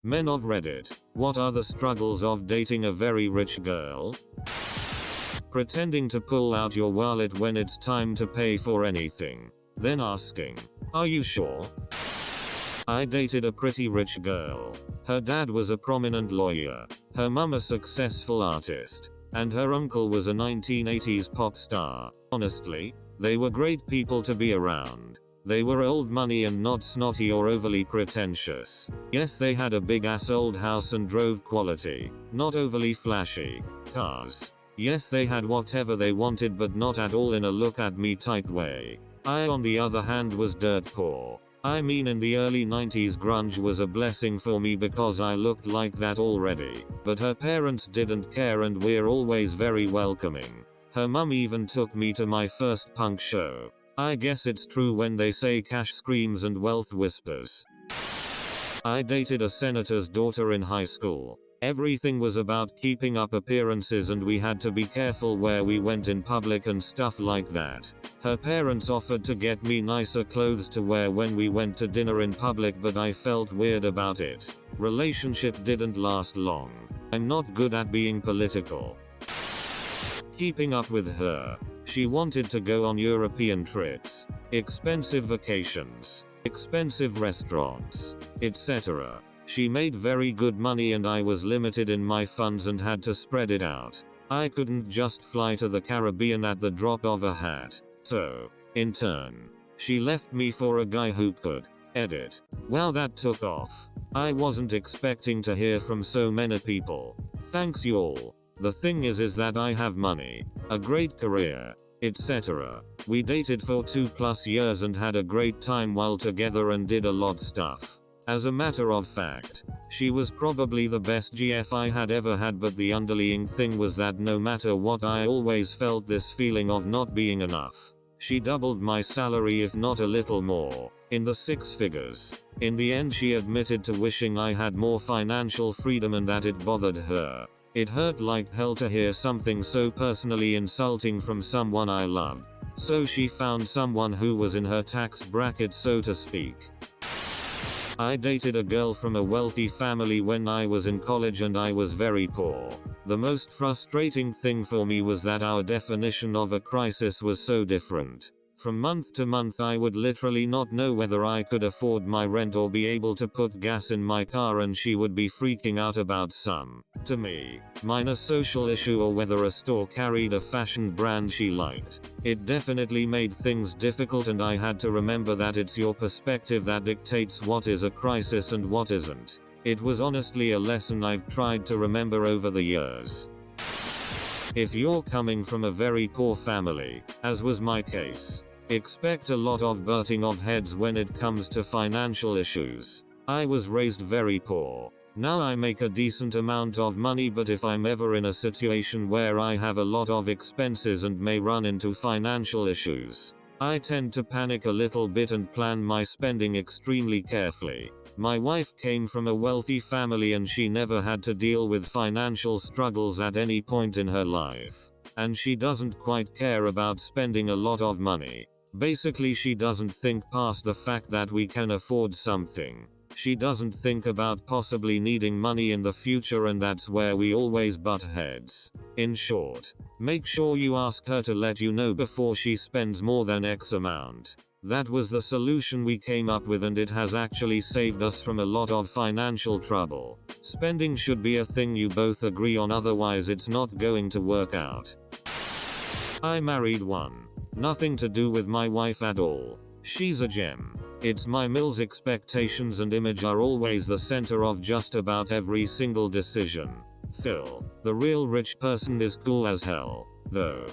Men of Reddit, what are the struggles of dating a very rich girl? Pretending to pull out your wallet when it's time to pay for anything. Then asking, "Are you sure?" I dated a pretty rich girl. Her dad was a prominent lawyer, her mum a successful artist, and her uncle was a 1980s pop star. Honestly, they were great people to be around. They were old money and not snotty or overly pretentious. Yes, they had a big ass old house and drove quality, not overly flashy, cars. Yes, they had whatever they wanted, but not at all in a look at me type way. I on the other hand was dirt poor. I mean, in the early 90s grunge was a blessing for me because I looked like that already. But her parents didn't care and we're always very welcoming. Her mum even took me to my first punk show. I guess it's true when they say cash screams and wealth whispers. I dated a senator's daughter in high school. Everything was about keeping up appearances and we had to be careful where we went in public and stuff like that. Her parents offered to get me nicer clothes to wear when we went to dinner in public, but I felt weird about it. Relationship didn't last long. I'm not good at being political. Keeping up with her. She wanted to go on European trips, expensive vacations, expensive restaurants, etc. She made very good money and I was limited in my funds and had to spread it out. I couldn't just fly to the Caribbean at the drop of a hat. So, in turn, she left me for a guy who could. Edit. Wow, that took off. I wasn't expecting to hear from so many people. Thanks y'all. The thing is that I have money, a great career, etc. We dated for 2+ years and had a great time while together and did a lot stuff. As a matter of fact, she was probably the best GF I had ever had, but the underlying thing was that no matter what I always felt this feeling of not being enough. She doubled my salary, if not a little more, in the 6 figures. In the end she admitted to wishing I had more financial freedom and that it bothered her. It hurt like hell to hear something so personally insulting from someone I loved. So she found someone who was in her tax bracket, so to speak. I dated a girl from a wealthy family when I was in college and I was very poor. The most frustrating thing for me was that our definition of a crisis was so different. From month to month I would literally not know whether I could afford my rent or be able to put gas in my car, and she would be freaking out about some, to me, minor social issue or whether a store carried a fashion brand she liked. It definitely made things difficult, and I had to remember that it's your perspective that dictates what is a crisis and what isn't. It was honestly a lesson I've tried to remember over the years. If you're coming from a very poor family, as was my case, expect a lot of butting of heads when it comes to financial issues. I was raised very poor. Now I make a decent amount of money, but if I'm ever in a situation where I have a lot of expenses and may run into financial issues, I tend to panic a little bit and plan my spending extremely carefully. My wife came from a wealthy family and she never had to deal with financial struggles at any point in her life. And she doesn't quite care about spending a lot of money. Basically, she doesn't think past the fact that we can afford something. She doesn't think about possibly needing money in the future, and that's where we always butt heads. In short, make sure you ask her to let you know before she spends more than X amount. That was the solution we came up with, and it has actually saved us from a lot of financial trouble. Spending should be a thing you both agree on, otherwise it's not going to work out. I married one. Nothing to do with my wife at all. She's a gem. It's my Mills expectations and image are always the center of just about every single decision. Phil, the real rich person, is cool as hell, though.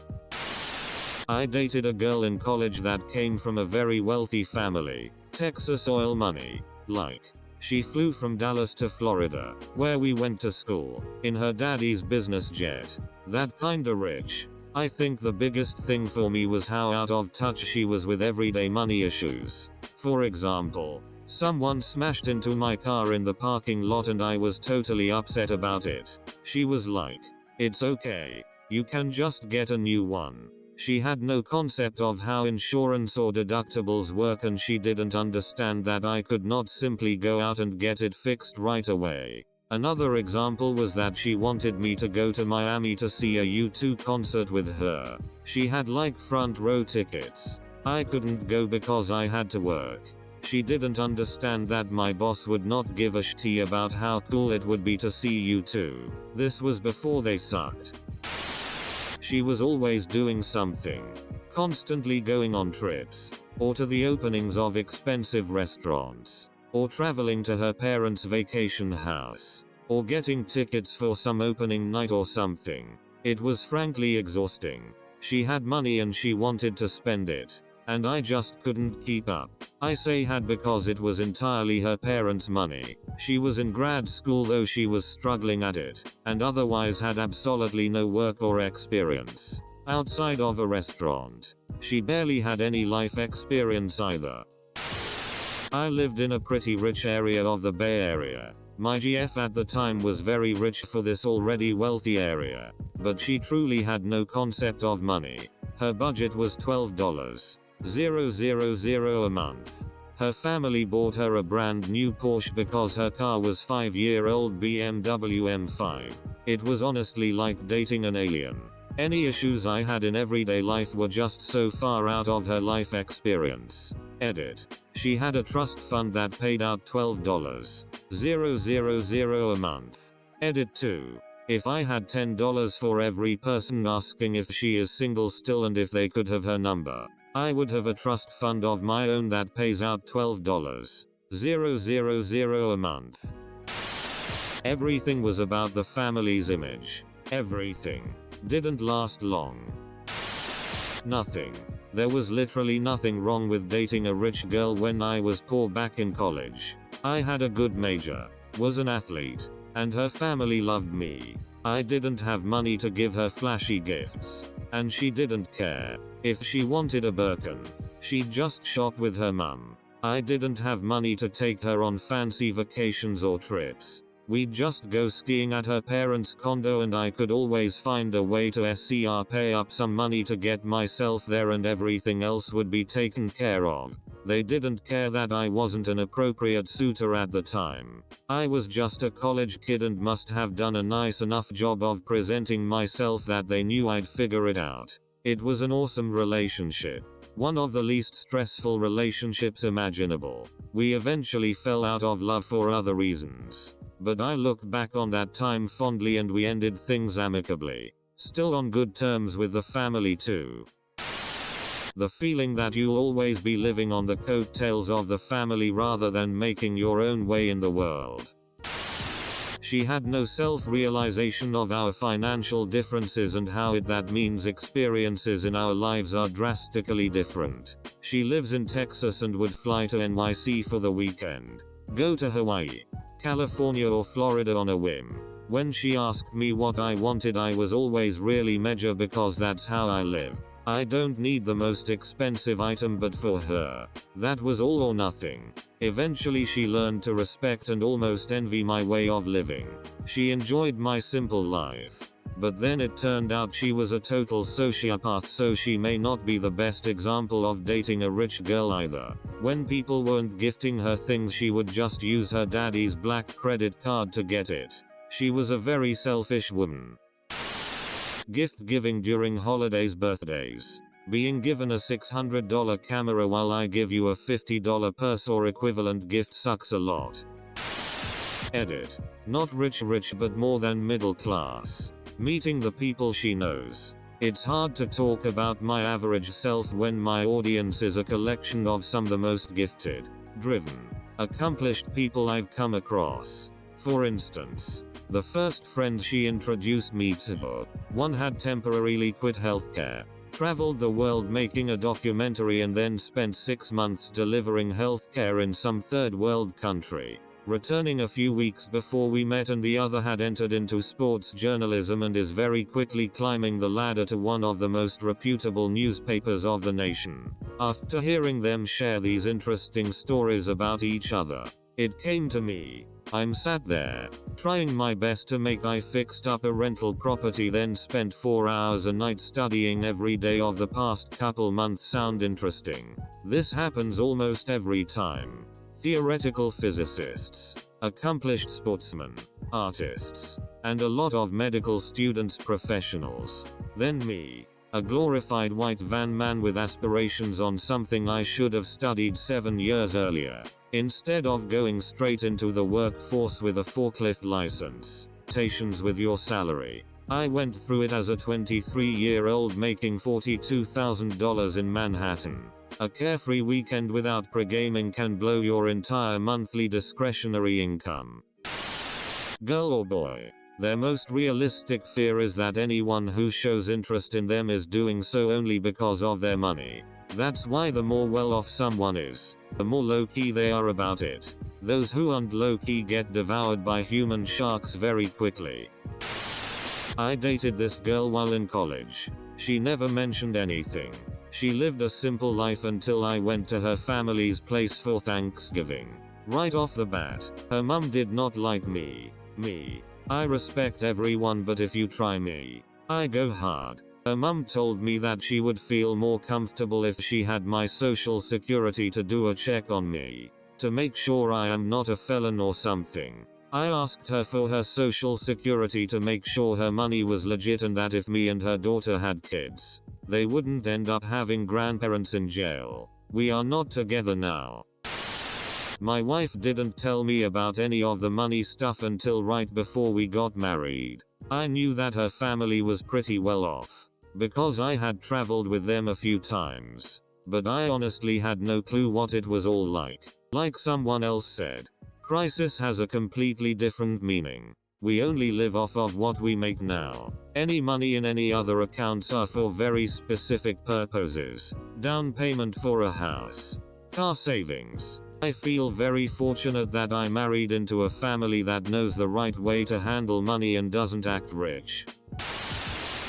I dated a girl in college that came from a very wealthy family. Texas oil money. Like, she flew from Dallas to Florida, where we went to school, in her daddy's business jet. That kinda rich. I think the biggest thing for me was how out of touch she was with everyday money issues. For example, someone smashed into my car in the parking lot and I was totally upset about it. She was like, "It's okay. You can just get a new one." She had no concept of how insurance or deductibles work, and she didn't understand that I could not simply go out and get it fixed right away. Another example was that she wanted me to go to Miami to see a U2 concert with her. She had like front row tickets. I couldn't go because I had to work. She didn't understand that my boss would not give a shit about how cool it would be to see U2. This was before they sucked. She was always doing something. Constantly going on trips. Or to the openings of expensive restaurants. Or traveling to her parents' vacation house. Or getting tickets for some opening night or something. It was frankly exhausting. She had money and she wanted to spend it. And I just couldn't keep up. I say had because it was entirely her parents' money. She was in grad school though she was struggling at it, and otherwise had absolutely no work or experience. Outside of a restaurant. She barely had any life experience either. I lived in a pretty rich area of the Bay Area. My GF at the time was very rich for this already wealthy area, but she truly had no concept of money. Her budget was $12,000 a month. Her family bought her a brand new Porsche because her car was 5-year-old BMW M5. It was honestly like dating an alien. Any issues I had in everyday life were just so far out of her life experience. Edit. She had a trust fund that paid out $12,000 a month. Edit 2. If I had $10 for every person asking if she is single still and if they could have her number, I would have a trust fund of my own that pays out $12,000 a month. Everything was about the family's image. Everything. Didn't last long. Nothing. There was literally nothing wrong with dating a rich girl when I was poor back in college. I had a good major, was an athlete, and her family loved me. I didn't have money to give her flashy gifts, and she didn't care. If she wanted a Birkin, she'd just shop with her mum. I didn't have money to take her on fancy vacations or trips. We'd just go skiing at her parents' condo and I could always find a way to pay up some money to get myself there and everything else would be taken care of. They didn't care that I wasn't an appropriate suitor at the time. I was just a college kid and must have done a nice enough job of presenting myself that they knew I'd figure it out. It was an awesome relationship. One of the least stressful relationships imaginable. We eventually fell out of love for other reasons. But I look back on that time fondly and we ended things amicably. Still on good terms with the family too. The feeling that you'll always be living on the coattails of the family rather than making your own way in the world. She had no self-realization of our financial differences and how that means experiences in our lives are drastically different. She lives in Texas and would fly to NYC for the weekend. Go to Hawaii, California or Florida on a whim. When she asked me what I wanted, I was always really major because that's how I live. I don't need the most expensive item, but for her, that was all or nothing. Eventually she learned to respect and almost envy my way of living. She enjoyed my simple life. But then it turned out she was a total sociopath, so she may not be the best example of dating a rich girl either. When people weren't gifting her things, she would just use her daddy's black credit card to get it. She was a very selfish woman. Gift giving during holidays, birthdays. Being given a $600 camera while I give you a $50 purse or equivalent gift sucks a lot. Edit. Not rich but more than middle class. Meeting the people she knows. It's hard to talk about my average self when my audience is a collection of some of the most gifted, driven, accomplished people I've come across. For instance, the first friends she introduced me to, one had temporarily quit healthcare, traveled the world making a documentary and then spent 6 months delivering healthcare in some third world country, returning a few weeks before we met, and the other had entered into sports journalism and is very quickly climbing the ladder to one of the most reputable newspapers of the nation. After hearing them share these interesting stories about each other, It came to me. I'm sat there, trying my best to make I fixed up a rental property, then spent 4 hours a night studying every day of the past couple months. Sound interesting? This happens almost every time. Theoretical physicists, accomplished sportsmen, artists, and a lot of medical students, professionals. Then me, a glorified white van man with aspirations on something I should have studied 7 years earlier. Instead of going straight into the workforce with a forklift license, stations with your salary. I went through it as a 23-year-old making $42,000 in Manhattan. A carefree weekend without pre-gaming can blow your entire monthly discretionary income. Girl or boy? Their most realistic fear is that anyone who shows interest in them is doing so only because of their money. That's why the more well-off someone is, the more low-key they are about it. Those who aren't low-key get devoured by human sharks very quickly. I dated this girl while in college. She never mentioned anything. She lived a simple life until I went to her family's place for Thanksgiving. Right off the bat, her mum did not like me. I respect everyone, but if you try me, I go hard. Her mum told me that she would feel more comfortable if she had my social security to do a check on me, to make sure I am not a felon or something. I asked her for her social security to make sure her money was legit and that if me and her daughter had kids, they wouldn't end up having grandparents in jail. We are not together now. My wife didn't tell me about any of the money stuff until right before we got married. I knew that her family was pretty well off, because I had traveled with them a few times. But I honestly had no clue what it was all like. Like someone else said, crisis has a completely different meaning. We only live off of what we make now. Any money in any other accounts are for very specific purposes. Down payment for a house, car savings. I feel very fortunate that I married into a family that knows the right way to handle money and doesn't act rich.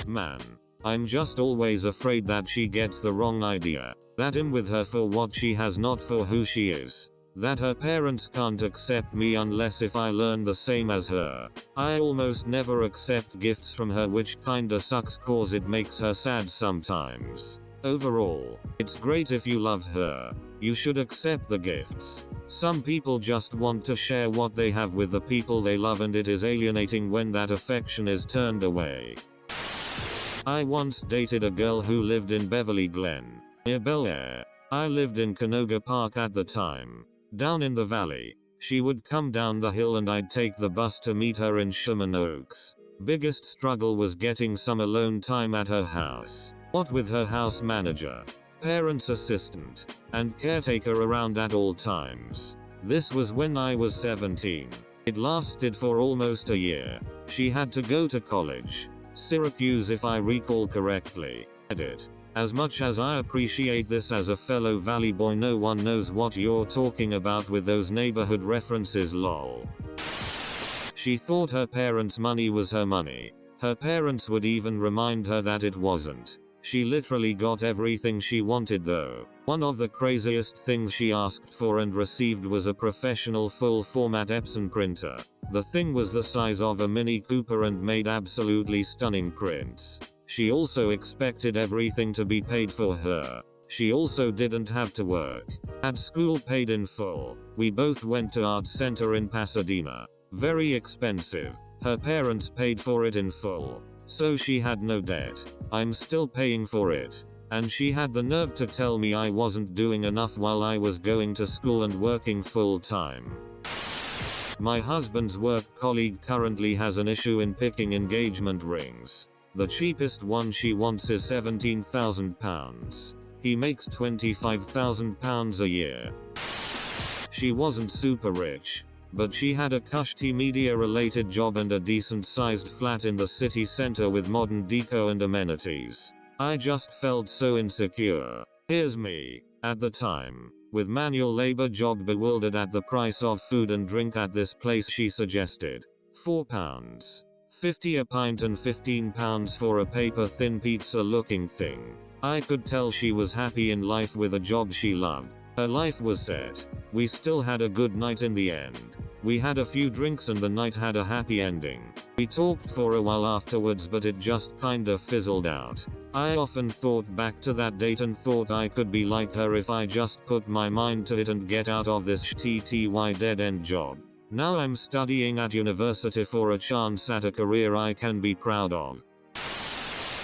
Man, I'm just always afraid that she gets the wrong idea. That I'm with her for what she has, not for who she is. That her parents can't accept me unless if I learn the same as her. I almost never accept gifts from her, which kinda sucks cause it makes her sad sometimes. Overall, it's great if you love her. You should accept the gifts. Some people just want to share what they have with the people they love, and it is alienating when that affection is turned away. I once dated a girl who lived in Beverly Glen, near Bel Air. I lived in Canoga Park at the time, down in the valley. She would come down the hill and I'd take the bus to meet her in Sherman Oaks. Biggest struggle was getting some alone time at her house. What with her house manager, parents' assistant, and caretaker around at all times. This was when I was 17. It lasted for almost a year. She had to go to college, Syracuse if I recall correctly. Edit. As much as I appreciate this as a fellow Valley boy, no one knows what you're talking about with those neighborhood references, lol. She thought her parents' money was her money. Her parents would even remind her that it wasn't. She literally got everything she wanted though. One of the craziest things she asked for and received was a professional full-format Epson printer. The thing was the size of a Mini Cooper and made absolutely stunning prints. She also expected everything to be paid for her. She also didn't have to work. Had school paid in full. We both went to Art Center in Pasadena. Very expensive. Her parents paid for it in full, so she had no debt. I'm still paying for it. And she had the nerve to tell me I wasn't doing enough while I was going to school and working full time. My husband's work colleague currently has an issue in picking engagement rings. The cheapest one she wants is £17,000. He makes £25,000 a year. She wasn't super rich, but she had a cushy media-related job and a decent-sized flat in the city center with modern deco and amenities. I just felt so insecure. Here's me, at the time, with manual labor job, bewildered at the price of food and drink at this place she suggested. £4.50 a pint and £15 for a paper-thin pizza-looking thing. I could tell she was happy in life with a job she loved. Her life was set. We still had a good night in the end. We had a few drinks and the night had a happy ending. We talked for a while afterwards, but it just kinda fizzled out. I often thought back to that date and thought I could be like her if I just put my mind to it and get out of this TTY dead end job. Now I'm studying at university for a chance at a career I can be proud of.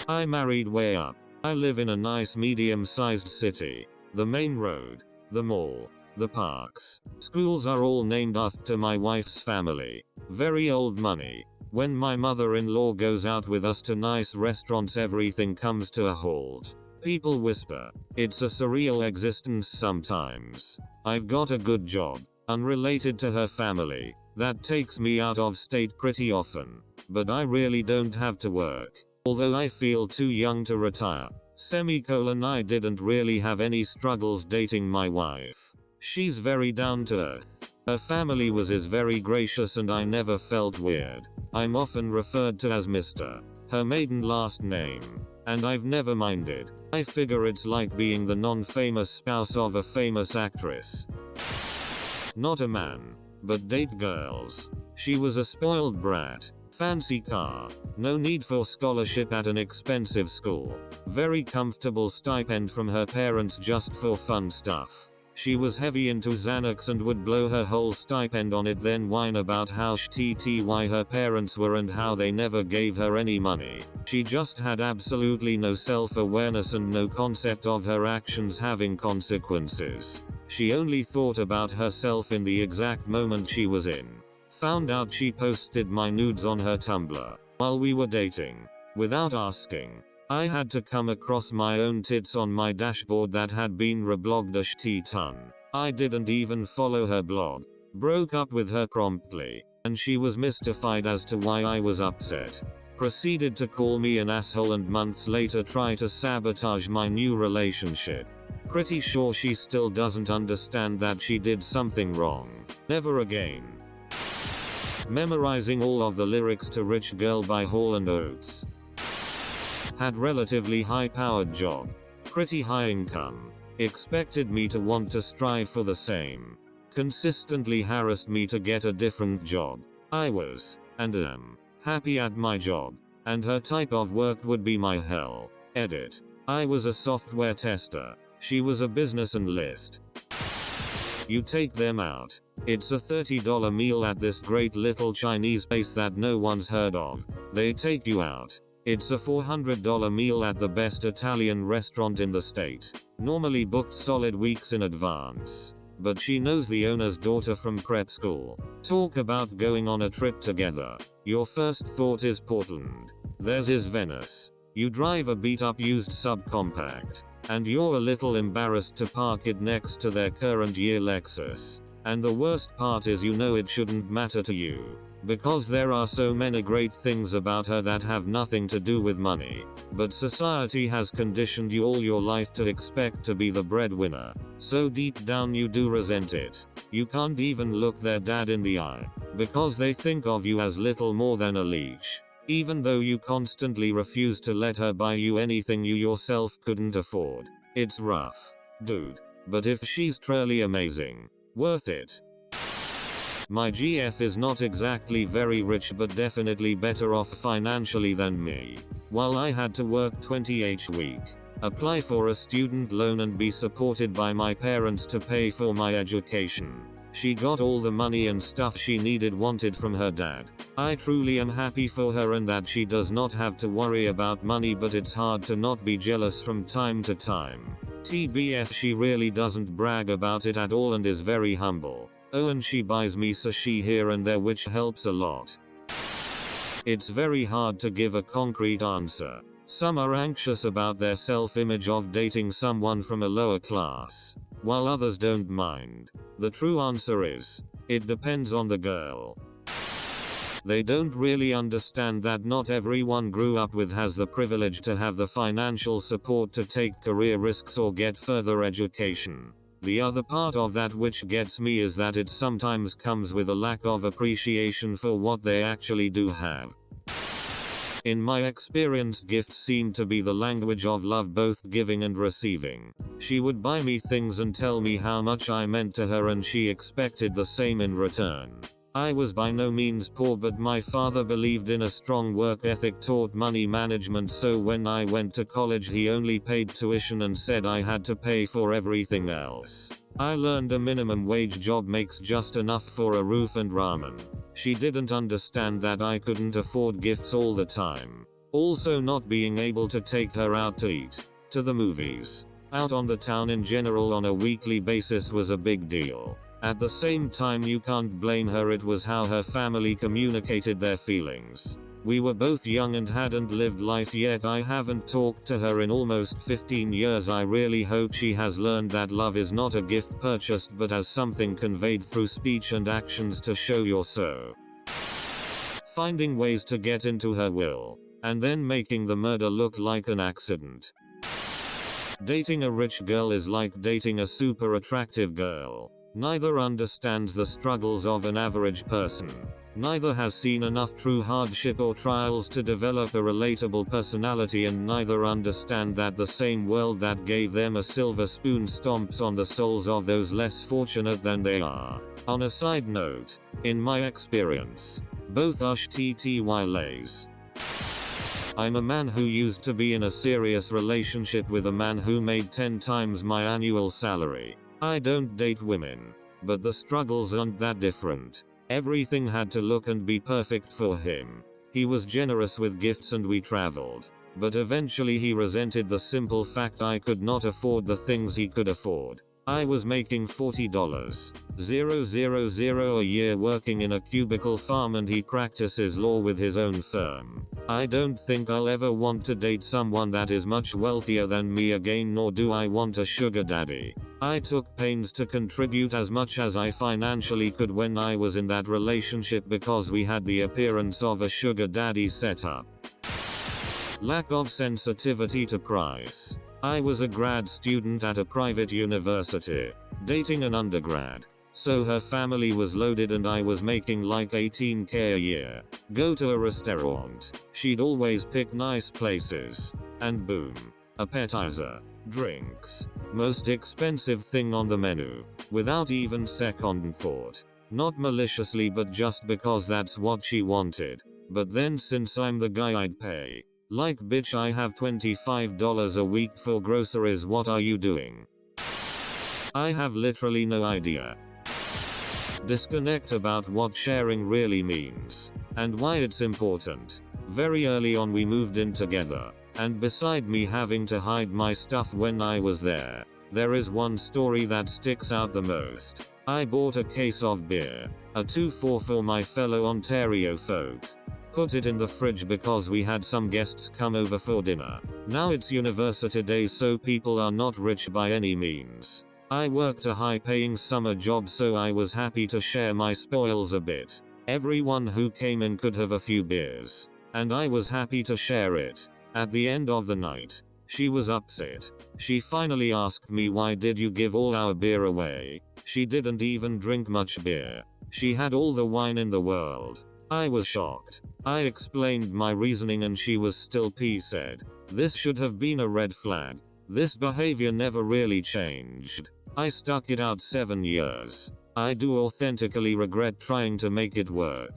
I married way up. I live in a nice medium-sized city. The main road, the mall, the parks, schools are all named after my wife's family. Very old money. When my mother-in-law goes out with us to nice restaurants, everything comes to a halt. People whisper. It's a surreal existence sometimes. I've got a good job, unrelated to her family, that takes me out of state pretty often. But I really don't have to work. Although I feel too young to retire. I didn't really have any struggles dating my wife. She's very down to earth. Her family is very gracious and I never felt weird. I'm often referred to as Mr. Her maiden last name. And I've never minded. I figure it's like being the non-famous spouse of a famous actress. Not a man, but date girls. She was a spoiled brat. Fancy car. No need for scholarship at an expensive school. Very comfortable stipend from her parents just for fun stuff. She was heavy into Xanax and would blow her whole stipend on it, then whine about how shitty her parents were and how they never gave her any money. She just had absolutely no self-awareness and no concept of her actions having consequences. She only thought about herself in the exact moment she was in. Found out she posted my nudes on her Tumblr while we were dating. Without asking, I had to come across my own tits on my dashboard that had been reblogged a shitty ton. I didn't even follow her blog. Broke up with her promptly, and she was mystified as to why I was upset. Proceeded to call me an asshole and months later try to sabotage my new relationship. Pretty sure she still doesn't understand that she did something wrong. Never again. Memorizing all of the lyrics to Rich Girl by Hall & Oates. Had relatively high-powered job. Pretty high income. Expected me to want to strive for the same. Consistently harassed me to get a different job. I was, and am, happy at my job. And her type of work would be my hell. Edit. I was a software tester. She was a business analyst. You take them out. It's a $30 meal at this great little Chinese place that no one's heard of. They take you out. It's a $400 meal at the best Italian restaurant in the state. Normally booked solid weeks in advance. But she knows the owner's daughter from prep school. Talk about going on a trip together. Your first thought is Portland. Theirs is Venice. You drive a beat-up used subcompact. And you're a little embarrassed to park it next to their current year Lexus. And the worst part is you know it shouldn't matter to you. Because there are so many great things about her that have nothing to do with money. But society has conditioned you all your life to expect to be the breadwinner. So deep down you do resent it. You can't even look their dad in the eye. Because they think of you as little more than a leech. Even though you constantly refuse to let her buy you anything you yourself couldn't afford. It's rough, dude. But if she's truly amazing, worth it. My GF is not exactly very rich but definitely better off financially than me. While I had to work 20 week, apply for a student loan and be supported by my parents to pay for my education. She got all the money and stuff she wanted from her dad. I truly am happy for her and that she does not have to worry about money, but it's hard to not be jealous from time to time. TBF, she really doesn't brag about it at all and is very humble. Oh, and she buys me sushi here and there, which helps a lot. It's very hard to give a concrete answer. Some are anxious about their self-image of dating someone from a lower class, while others don't mind. The true answer is, it depends on the girl. They don't really understand that not everyone grew up with has the privilege to have the financial support to take career risks or get further education. The other part of that which gets me is that it sometimes comes with a lack of appreciation for what they actually do have. In my experience, gifts seem to be the language of love, both giving and receiving. She would buy me things and tell me how much I meant to her, and she expected the same in return. I was by no means poor, but my father believed in a strong work ethic, taught money management, so when I went to college he only paid tuition and said I had to pay for everything else. I learned a minimum wage job makes just enough for a roof and ramen. She didn't understand that I couldn't afford gifts all the time. Also, not being able to take her out to eat, to the movies, out on the town in general on a weekly basis was a big deal. At the same time, you can't blame her, it was how her family communicated their feelings. We were both young and hadn't lived life yet. I haven't talked to her in almost 15 years. I really hope she has learned that love is not a gift purchased but as something conveyed through speech and actions to show you're so. Finding ways to get into her will, and then making the murder look like an accident. Dating a rich girl is like dating a super attractive girl. Neither understands the struggles of an average person. Neither has seen enough true hardship or trials to develop a relatable personality, and neither understand that the same world that gave them a silver spoon stomps on the souls of those less fortunate than they are. On a side note, in my experience, both are TTY lays. I'm a man who used to be in a serious relationship with a man who made 10 times my annual salary. I don't date women, but the struggles aren't that different. Everything had to look and be perfect for him. He was generous with gifts and we traveled. But eventually he resented the simple fact I could not afford the things he could afford. I was making $40,000 a year working in a cubicle farm, and he practices law with his own firm. I don't think I'll ever want to date someone that is much wealthier than me again, nor do I want a sugar daddy. I took pains to contribute as much as I financially could when I was in that relationship because we had the appearance of a sugar daddy setup. Lack of sensitivity to price. I was a grad student at a private university, dating an undergrad. So her family was loaded and I was making like $18K a year. Go to a restaurant. She'd always pick nice places. And boom. Appetizer. Drinks. Most expensive thing on the menu. Without even second thought. Not maliciously, but just because that's what she wanted. But then since I'm the guy, I'd pay. Like, bitch, I have $25 a week for groceries, what are you doing? I have literally no idea. Disconnect about what sharing really means, and why it's important. Very early on we moved in together, and beside me having to hide my stuff when I was there is one story that sticks out the most. I bought a case of beer, a 2-4 for my fellow Ontario folk. Put it in the fridge because we had some guests come over for dinner. Now it's university days, so people are not rich by any means. I worked a high-paying summer job, so I was happy to share my spoils a bit. Everyone who came in could have a few beers, and I was happy to share it. At the end of the night, she was upset. She finally asked me, why did you give all our beer away? She didn't even drink much beer. She had all the wine in the world. I was shocked. I explained my reasoning and she was still pissed. This should have been a red flag. This behavior never really changed. I stuck it out 7 years. I do authentically regret trying to make it work.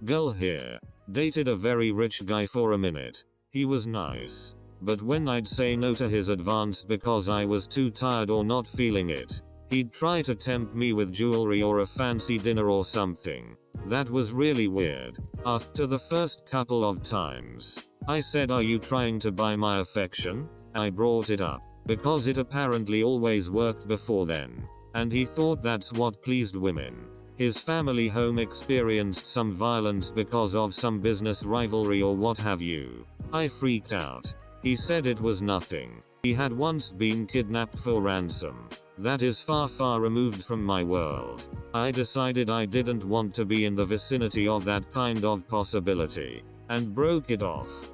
Girl here. Dated a very rich guy for a minute. He was nice. But when I'd say no to his advance because I was too tired or not feeling it, he'd try to tempt me with jewelry or a fancy dinner or something. That was really weird. After the first couple of times, I said, are you trying to buy my affection? I brought it up, because it apparently always worked before then. And he thought that's what pleased women. His family home experienced some violence because of some business rivalry or what have you. I freaked out. He said it was nothing. He had once been kidnapped for ransom. That is far, far removed from my world. I decided I didn't want to be in the vicinity of that kind of possibility, and broke it off.